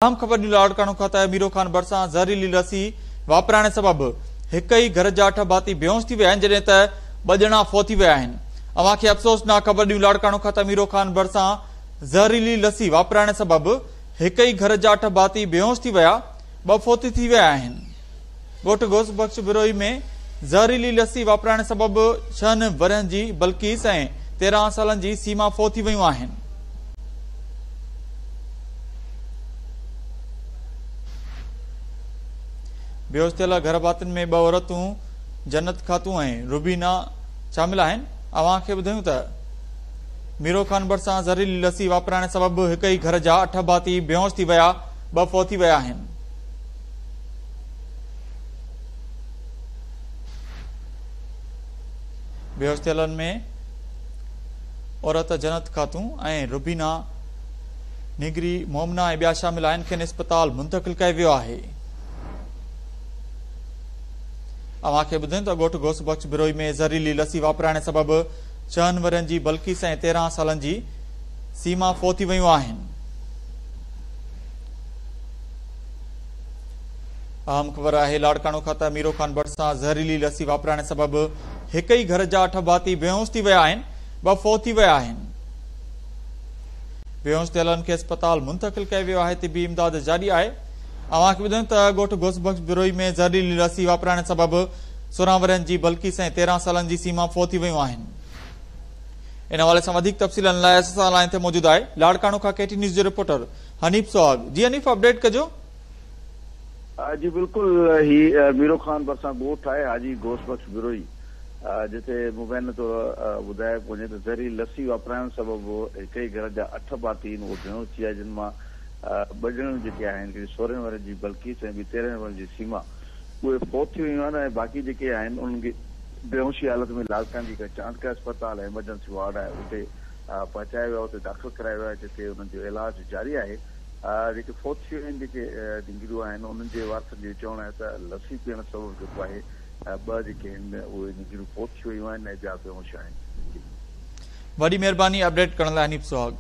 आम खबर लाड़काणो खाते अमीरो खान भरिसां ज़हरीली लसी वापराइण सबबि हिक ई घर जा 8 भाती बेहोश थी विया आहिनि, जॾहिं त 2 ॼणा फौती विया आहिनि। अव्हांखे अफ़सोसनाक ख़बर ॾियूं लाड़काणो खाते अमीरो खान भरिसां ज़हरीली लसी वापराइण सबबि हिक ई घर जा 8 भाती बेहोश थी विया, 2 फौती थी विया आहिनि। ॻोठ घोसबख्श बिरोही में ज़हरीली लसी वापराइण सबबि 6 वरहनि जी बल्कीस ऐं 13 सालनि जी सीमा फौती वयूं आहिनि। बेहोश थियल घर भातियुनि में 2 औरतूं जन्नत खातूं ऐं रुबीना शामिल आहिनि। अव्हांखे ॿुधायूं त अमीरो खान भरिसां ज़हरीली लसी वापराइण सबबि हिक ई घर जा 8 भाती बेहोश थी विया, 2 फौती विया आहिनि। बेहोश थियलनि में औरत जन्नत खातूं ऐं रुबीना निगरी मोमना ऐं ॿिया शामिल आहिनि, खेनि अस्पताल मुंतक़िल कयो वियो आहे। अव्हांखे ॿुधायूं त ॻोठ घोसबख्श बिरोही में ज़हरीली लसी वापराइण सबबि 6 वरहनि जी बल्कीस ऐं 13 सालनि जी सीमा फौती वयूं आहिनि। अहम ख़बर आहे लाड़काणो खाते अमीरो खान भरिसां ज़हरीली लसी वापराइण सबबि हिक ई घर जा 8 भाती बेहोश थी विया आहिनि, 2 फौती विया आहिनि। बेहोश थियलनि खे अस्पताल मुंतक़िल कयो वियो आहे, तिबी इमदाद जारी आहे। अव्हांखे ॿुधायूं त ॻोठ घोसबख्श बिरोही में ज़हरीली लसी वापराइण सबबि 16 वरहनि जी बल्कीस ऐं 13 सालनि जी सीमा फौती वयूं आहिनि। इन हवाले सां वधीक तफ़सीलनि लाइ असां सां लाइन ते मौजूद आहे लाड़काणो खां केटी न्यूज़ जो रिपोर्टर हनीफ सोहाग। जी हनीफ, अपडेट कजो। जी बिल्कुल, ही अमीरो खान भरिसां ॻोठ आहे हाजी घोसबख्श बिरोही, जिते मुबैन तो ॿुधाए वञे त ज़हरीली लसी वापराइण सबबि हिक ई घर जा 8 भाती आहिनि, उहे बेहोश थी विया, जिन मां 2 ॼणियूं जेके आहिनि 16 वरहनि जी बल्कीस ऐं 13 वरहनि जी सीमा उहे फौत थी वियूं आहिनि, ऐं बाक़ी जेके आहिनि उन्हनि खे बेहोशी हालत में लाड़कान जी चांदका अस्पताल ऐं एमरजेंसी वार्ड आहे उते पहुचायो वियो, उते दाख़िल करायो वियो आहे, जिते उन्हनि जो इलाज जारी आहे। जेके फौत थी वियूं आहिनि जेके डिंगरियूं आहिनि, उन्हनि जे वारसनि जो चवणु आहे त लसी पीअण सबबि जेको आहे 2 जेके आहिनि उहे डिंगरियूं फौत थी वियूं आहिनि ऐं ॿिया बेहोश आहिनि। वॾी महिरबानी अपडेट करण लाइ हनीफ सोहाग।